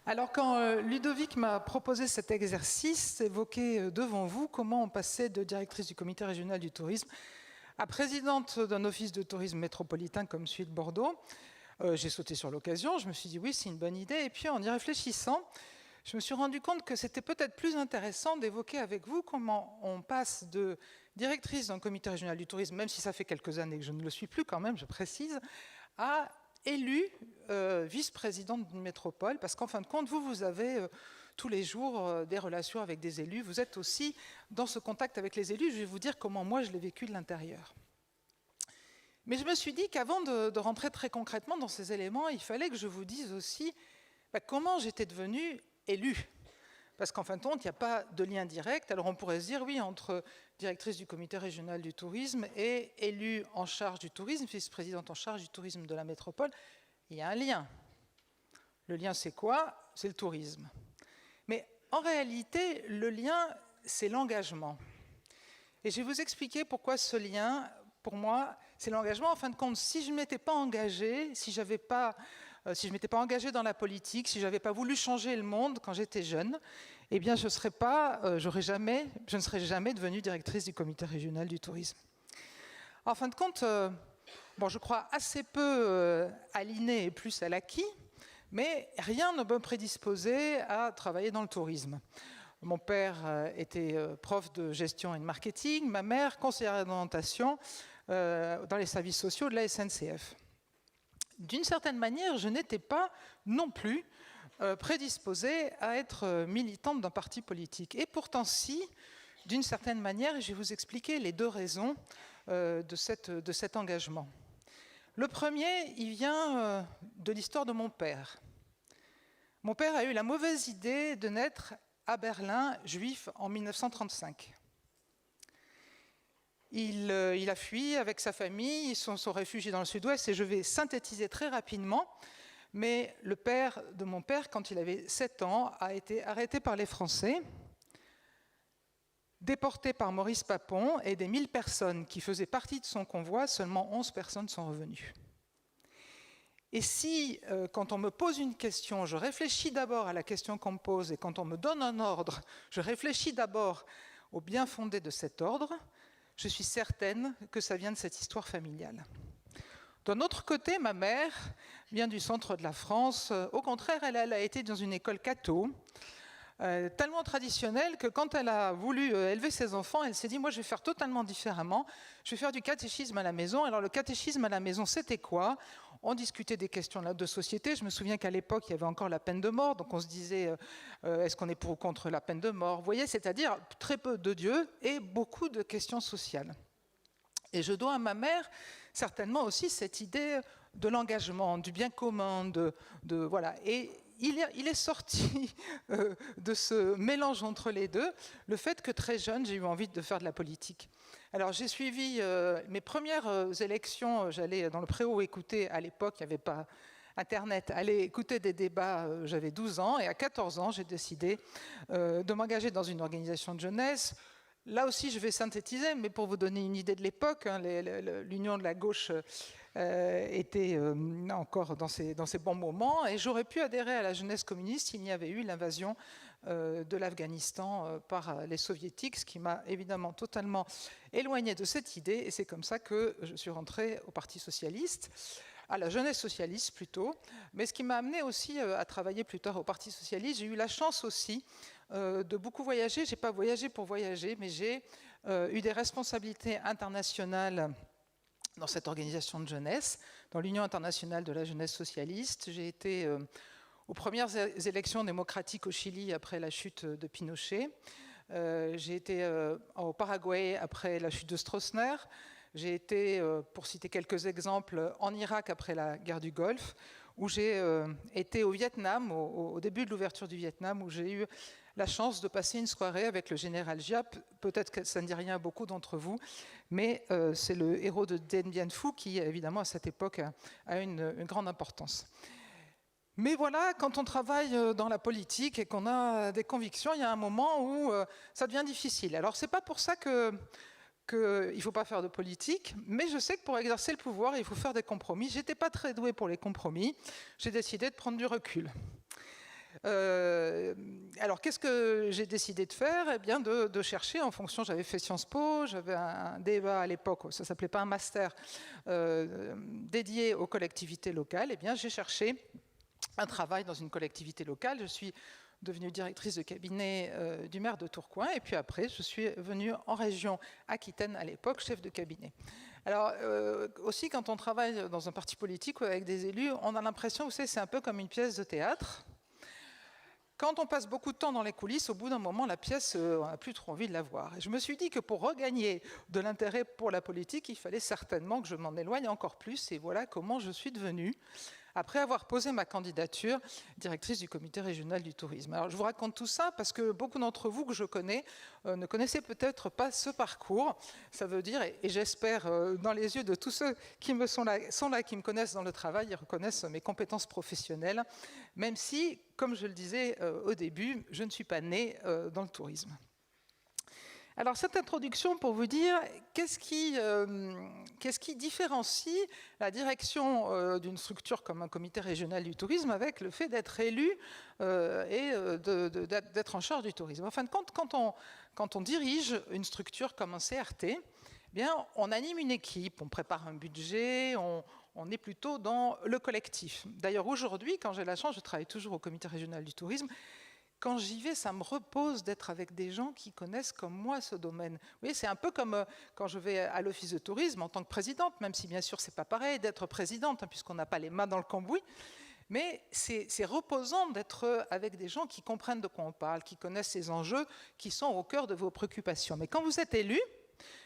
Alors quand Ludovic m'a proposé cet exercice, évoqué devant vous comment on passait de directrice du comité régional du tourisme à présidente d'un office de tourisme métropolitain comme celui de Bordeaux, j'ai sauté sur l'occasion, je me suis dit oui, c'est une bonne idée. Et puis en y réfléchissant, je me suis rendu compte que c'était peut-être plus intéressant d'évoquer avec vous comment on passe de directrice d'un comité régional du tourisme, même si ça fait quelques années que je ne le suis plus quand même, je précise, à élue vice-présidente d'une métropole, parce qu'en fin de compte, vous avez tous les jours des relations avec des élus, vous êtes aussi dans ce contact avec les élus, je vais vous dire comment moi je l'ai vécu de l'intérieur. Mais je me suis dit qu'avant de rentrer très concrètement dans ces éléments, il fallait que je vous dise aussi comment j'étais devenue élue. Parce qu'en fin de compte, il n'y a pas de lien direct. Alors on pourrait se dire, oui, entre directrice du comité régional du tourisme et élue en charge du tourisme, vice-présidente en charge du tourisme de la métropole, il y a un lien. Le lien, c'est quoi? C'est le tourisme. Mais en réalité, le lien, c'est l'engagement. Et je vais vous expliquer pourquoi ce lien, pour moi, c'est l'engagement. En fin de compte, si je ne m'étais pas engagée, si je ne m'étais pas engagée dans la politique, si je n'avais pas voulu changer le monde quand j'étais jeune, eh bien, je ne serais jamais devenue directrice du comité régional du tourisme. En fin de compte, je crois assez peu à l'inné et plus à l'acquis, mais rien ne me prédisposait à travailler dans le tourisme. Mon père était prof de gestion et de marketing, ma mère conseillère d'orientation dans les services sociaux de la SNCF. D'une certaine manière, je n'étais pas non plus prédisposée à être militante d'un parti politique. Et pourtant, si, d'une certaine manière, et je vais vous expliquer les deux raisons de cet engagement. Le premier, il vient de l'histoire de mon père. Mon père a eu la mauvaise idée de naître à Berlin, juif, en 1935. Il a fui avec sa famille, ils sont réfugiés dans le sud-ouest, et je vais synthétiser très rapidement, mais le père de mon père, quand il avait 7 ans, a été arrêté par les Français, déporté par Maurice Papon, et des 1000 personnes qui faisaient partie de son convoi, seulement 11 personnes sont revenues. Et si, quand on me pose une question, je réfléchis d'abord à la question qu'on me pose, et quand on me donne un ordre, je réfléchis d'abord au bien fondé de cet ordre, je suis certaine que ça vient de cette histoire familiale. D'un autre côté, ma mère vient du centre de la France. Au contraire, elle a été dans une école catho, tellement traditionnelle que quand elle a voulu élever ses enfants, elle s'est dit, moi je vais faire totalement différemment, je vais faire du catéchisme à la maison. Alors le catéchisme à la maison, c'était quoi? On discutait des questions de société. Je me souviens qu'à l'époque, il y avait encore la peine de mort, donc on se disait, est-ce qu'on est pour ou contre la peine de mort? Vous voyez, c'est-à-dire très peu de Dieu et beaucoup de questions sociales. Et je dois à ma mère certainement aussi cette idée de l'engagement, du bien commun, voilà. Et il est sorti de ce mélange entre les deux, le fait que très jeune, j'ai eu envie de faire de la politique. Alors j'ai suivi mes premières élections, j'allais dans le Préau écouter, à l'époque il n'y avait pas Internet, aller écouter des débats, j'avais 12 ans, et à 14 ans j'ai décidé de m'engager dans une organisation de jeunesse. Là aussi, je vais synthétiser, mais pour vous donner une idée de l'époque, l'union de la gauche était encore dans ses bons moments, et j'aurais pu adhérer à la jeunesse communiste s'il n'y avait eu l'invasion de l'Afghanistan par les soviétiques, ce qui m'a évidemment totalement éloigné de cette idée, et c'est comme ça que je suis rentrée au Parti socialiste, à la jeunesse socialiste plutôt, mais ce qui m'a amené aussi à travailler plus tard au Parti socialiste. J'ai eu la chance aussi de beaucoup voyager. Je n'ai pas voyagé pour voyager, mais j'ai eu des responsabilités internationales dans cette organisation de jeunesse, dans l'Union internationale de la jeunesse socialiste. J'ai été aux premières élections démocratiques au Chili après la chute de Pinochet. J'ai été au Paraguay après la chute de Stroessner. J'ai été, pour citer quelques exemples, en Irak après la guerre du Golfe, où j'ai été au Vietnam, au début de l'ouverture du Vietnam, où j'ai eu la chance de passer une soirée avec le général Giap. Peut-être que ça ne dit rien à beaucoup d'entre vous, mais c'est le héros de Dien Bien Phu qui, évidemment, à cette époque, a une grande importance. Mais voilà, quand on travaille dans la politique et qu'on a des convictions, il y a un moment où ça devient difficile. Alors, c'est pas pour ça qu'il ne faut pas faire de politique, mais je sais que pour exercer le pouvoir, il faut faire des compromis. Je n'étais pas très douée pour les compromis, j'ai décidé de prendre du recul. Alors, qu'est-ce que j'ai décidé de faire? Eh bien, de chercher en fonction, j'avais fait Sciences Po, j'avais un débat à l'époque, ça ne s'appelait pas un master, dédié aux collectivités locales. Eh bien, j'ai cherché un travail dans une collectivité locale. Je suis devenue directrice de cabinet du maire de Tourcoing, et puis après, je suis venue en région Aquitaine à l'époque, chef de cabinet. Alors, aussi, quand on travaille dans un parti politique ou avec des élus, on a l'impression, vous savez, c'est un peu comme une pièce de théâtre. Quand on passe beaucoup de temps dans les coulisses, au bout d'un moment, la pièce, on n'a plus trop envie de la voir. Et je me suis dit que pour regagner de l'intérêt pour la politique, il fallait certainement que je m'en éloigne encore plus. Et voilà comment je suis devenue, après avoir posé ma candidature, directrice du comité régional du tourisme. Alors, je vous raconte tout ça parce que beaucoup d'entre vous que je connais ne connaissaient peut-être pas ce parcours. Ça veut dire, et j'espère dans les yeux de tous ceux qui sont là, qui me connaissent dans le travail, ils reconnaissent mes compétences professionnelles, même si, comme je le disais au début, je ne suis pas née dans le tourisme. Alors, cette introduction pour vous dire qu'est-ce qui différencie la direction d'une structure comme un comité régional du tourisme avec le fait d'être élu et d'être en charge du tourisme. En fin de compte, quand on dirige une structure comme un CRT, eh bien, on anime une équipe, on prépare un budget, on est plutôt dans le collectif. D'ailleurs, aujourd'hui, quand j'ai la chance, je travaille toujours au comité régional du tourisme. Quand j'y vais, ça me repose d'être avec des gens qui connaissent comme moi ce domaine. Vous voyez, c'est un peu comme quand je vais à l'office de tourisme en tant que présidente, même si bien sûr c'est pas pareil d'être présidente, hein, puisqu'on n'a pas les mains dans le cambouis, mais c'est reposant d'être avec des gens qui comprennent de quoi on parle, qui connaissent ces enjeux, qui sont au cœur de vos préoccupations. Mais quand vous êtes élu,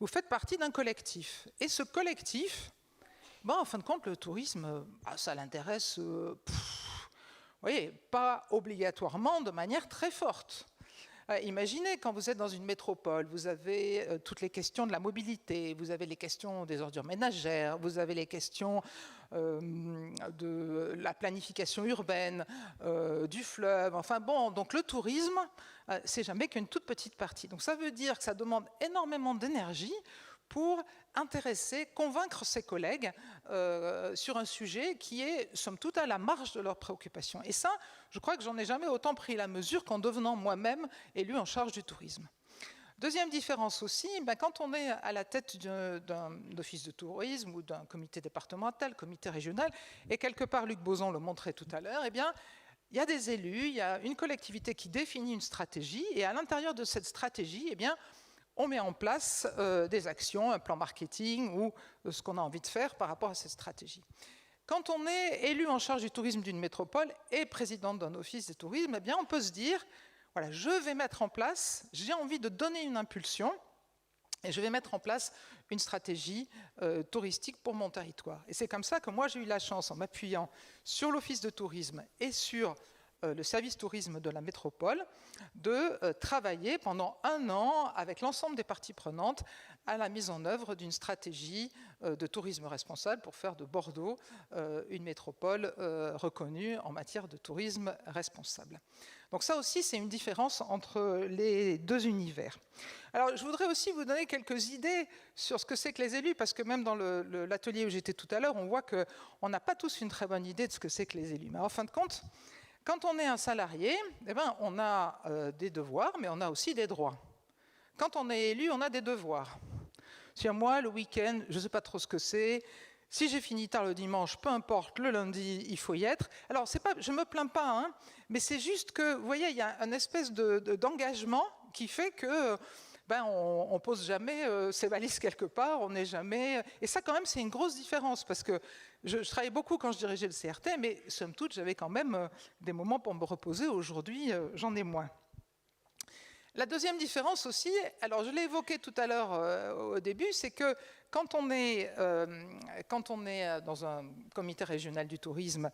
vous faites partie d'un collectif. Et ce collectif, en fin de compte, le tourisme, ça l'intéresse... Vous voyez, pas obligatoirement de manière très forte. Imaginez quand vous êtes dans une métropole, vous avez toutes les questions de la mobilité, vous avez les questions des ordures ménagères, vous avez les questions de la planification urbaine, du fleuve, enfin bon, donc le tourisme, c'est jamais qu'une toute petite partie. Donc ça veut dire que ça demande énormément d'énergie pour intéresser, convaincre ses collègues sur un sujet qui est, somme toute, à la marge de leurs préoccupations. Et ça, je crois que j'en ai jamais autant pris la mesure qu'en devenant moi-même élu en charge du tourisme. Deuxième différence aussi, quand on est à la tête d'un office de tourisme ou d'un comité départemental, comité régional, et quelque part, Luc Bozon le montrait tout à l'heure, eh bien, il y a des élus, il y a une collectivité qui définit une stratégie, et à l'intérieur de cette stratégie, eh bien, on met en place des actions, un plan marketing ou ce qu'on a envie de faire par rapport à cette stratégie. Quand on est élu en charge du tourisme d'une métropole et présidente d'un office de tourisme, eh bien, on peut se dire, voilà, je vais mettre en place, j'ai envie de donner une impulsion et je vais mettre en place une stratégie touristique pour mon territoire. Et c'est comme ça que moi, j'ai eu la chance, en m'appuyant sur l'office de tourisme et sur le service tourisme de la métropole, de travailler pendant 1 an avec l'ensemble des parties prenantes à la mise en œuvre d'une stratégie de tourisme responsable pour faire de Bordeaux une métropole reconnue en matière de tourisme responsable. Donc ça aussi, c'est une différence entre les deux univers. Alors, je voudrais aussi vous donner quelques idées sur ce que c'est que les élus, parce que même dans l'atelier où j'étais tout à l'heure, on voit qu'on n'a pas tous une très bonne idée de ce que c'est que les élus. Mais en fin de compte, quand on est un salarié, eh ben, on a des devoirs, mais on a aussi des droits. Quand on est élu, on a des devoirs. Si moi, le week-end, je ne sais pas trop ce que c'est, si j'ai fini tard le dimanche, peu importe, le lundi, il faut y être. Alors, je ne me plains pas, hein, mais c'est juste que, vous voyez, il y a une espèce d'engagement qui fait que on ne pose jamais ses valises quelque part, on n'est jamais... Et ça, quand même, c'est une grosse différence, parce que je travaillais beaucoup quand je dirigeais le CRT, mais somme toute, j'avais quand même des moments pour me reposer. Aujourd'hui, j'en ai moins. La deuxième différence aussi, alors je l'ai évoqué tout à l'heure au début, c'est que quand on est dans un comité régional du tourisme,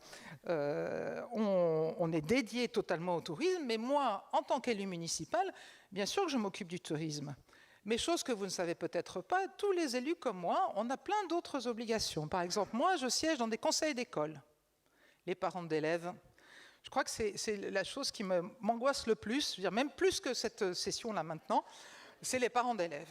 on est dédié totalement au tourisme, mais moi, en tant qu'élu municipal, bien sûr que je m'occupe du tourisme. Mais chose que vous ne savez peut-être pas, tous les élus comme moi, on a plein d'autres obligations. Par exemple, moi, je siège dans des conseils d'école. Les parents d'élèves, je crois que c'est la chose qui m'angoisse le plus, je veux dire, même plus que cette session-là maintenant, c'est les parents d'élèves.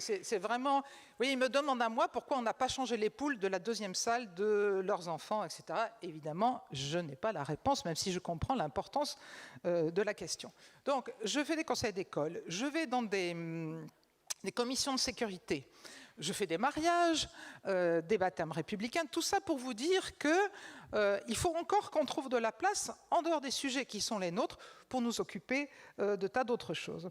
C'est vraiment... Vous voyez, ils me demandent à moi pourquoi on n'a pas changé les poules de la deuxième salle de leurs enfants, etc. Évidemment, je n'ai pas la réponse, même si je comprends l'importance de la question. Donc, je fais des conseils d'école, je vais dans des commissions de sécurité, je fais des mariages, des baptêmes républicains, tout ça pour vous dire qu'il faut encore qu'on trouve de la place en dehors des sujets qui sont les nôtres pour nous occuper de tas d'autres choses.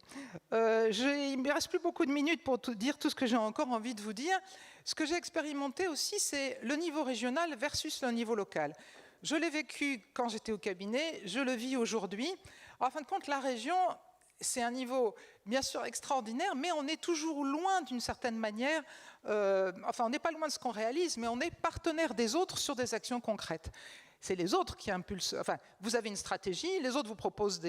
Il ne me reste plus beaucoup de minutes pour dire tout ce que j'ai encore envie de vous dire. Ce que j'ai expérimenté aussi, c'est le niveau régional versus le niveau local. Je l'ai vécu quand j'étais au cabinet, je le vis aujourd'hui. En fin de compte, la région... c'est un niveau, bien sûr, extraordinaire, mais on est toujours loin, d'une certaine manière, enfin, on n'est pas loin de ce qu'on réalise, mais on est partenaire des autres sur des actions concrètes. C'est les autres qui impulsent, enfin, vous avez une stratégie, les autres vous proposent,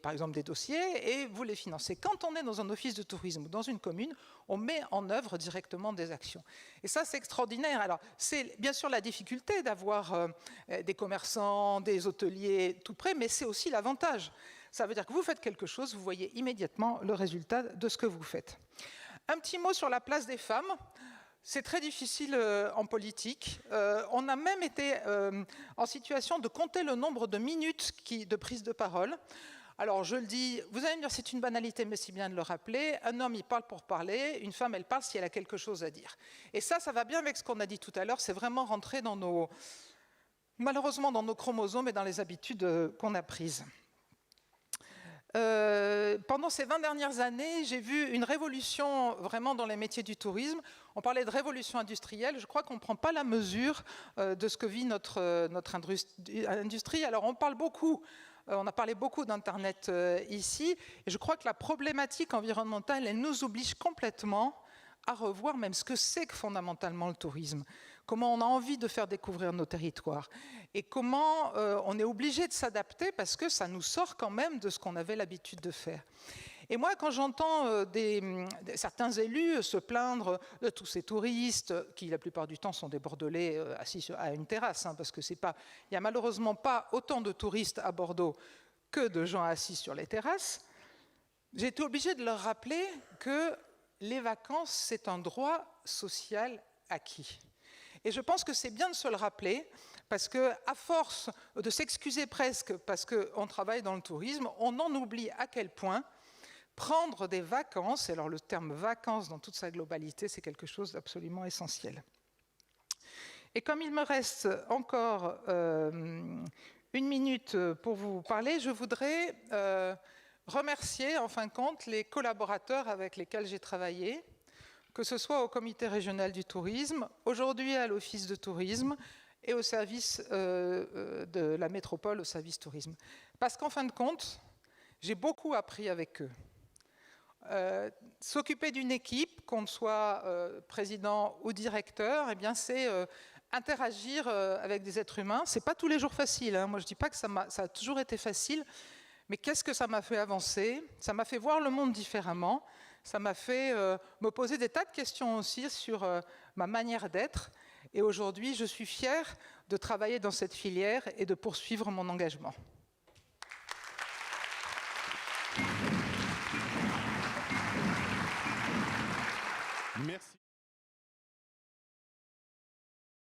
par exemple, des dossiers, et vous les financez. Quand on est dans un office de tourisme ou dans une commune, on met en œuvre directement des actions. Et ça, c'est extraordinaire. Alors, c'est bien sûr la difficulté d'avoir des commerçants, des hôteliers tout près, mais c'est aussi l'avantage. Ça veut dire que vous faites quelque chose, vous voyez immédiatement le résultat de ce que vous faites. Un petit mot sur la place des femmes. C'est très difficile en politique. On a même été en situation de compter le nombre de minutes de prise de parole. Alors, je le dis, vous allez me dire, c'est une banalité, mais c'est bien de le rappeler. Un homme, il parle pour parler. Une femme, elle parle si elle a quelque chose à dire. Et ça va bien avec ce qu'on a dit tout à l'heure. C'est vraiment rentrer dans malheureusement, dans nos chromosomes et dans les habitudes qu'on a prises. Pendant ces 20 dernières années, j'ai vu une révolution vraiment dans les métiers du tourisme. On parlait de révolution industrielle. Je crois qu'on ne prend pas la mesure de ce que vit notre industrie. Alors, on a parlé beaucoup d'Internet ici. Et je crois que la problématique environnementale, elle nous oblige complètement à revoir même ce que c'est que fondamentalement le tourisme. Comment on a envie de faire découvrir nos territoires et comment on est obligé de s'adapter parce que ça nous sort quand même de ce qu'on avait l'habitude de faire. Et moi, quand j'entends certains élus se plaindre de tous ces touristes, qui la plupart du temps sont des Bordelais assis à une terrasse, hein, parce que il n'y a malheureusement pas autant de touristes à Bordeaux que de gens assis sur les terrasses, j'ai été obligée de leur rappeler que les vacances, c'est un droit social acquis. Et je pense que c'est bien de se le rappeler, parce qu'à force de s'excuser presque parce qu'on travaille dans le tourisme, on en oublie à quel point prendre des vacances, et alors le terme vacances dans toute sa globalité, c'est quelque chose d'absolument essentiel. Et comme il me reste encore une minute pour vous parler, je voudrais remercier en fin de compte les collaborateurs avec lesquels j'ai travaillé, que ce soit au comité régional du tourisme, aujourd'hui à l'office de tourisme et au service de la métropole, au service tourisme. Parce qu'en fin de compte, j'ai beaucoup appris avec eux. S'occuper d'une équipe, qu'on soit président ou directeur, eh bien c'est interagir avec des êtres humains. C'est pas tous les jours facile, hein. Moi je dis pas que ça a toujours été facile, mais qu'est-ce que ça m'a fait avancer? Ça m'a fait voir le monde différemment. Ça m'a fait me poser des tas de questions aussi sur ma manière d'être. Et aujourd'hui, je suis fière de travailler dans cette filière et de poursuivre mon engagement. Merci.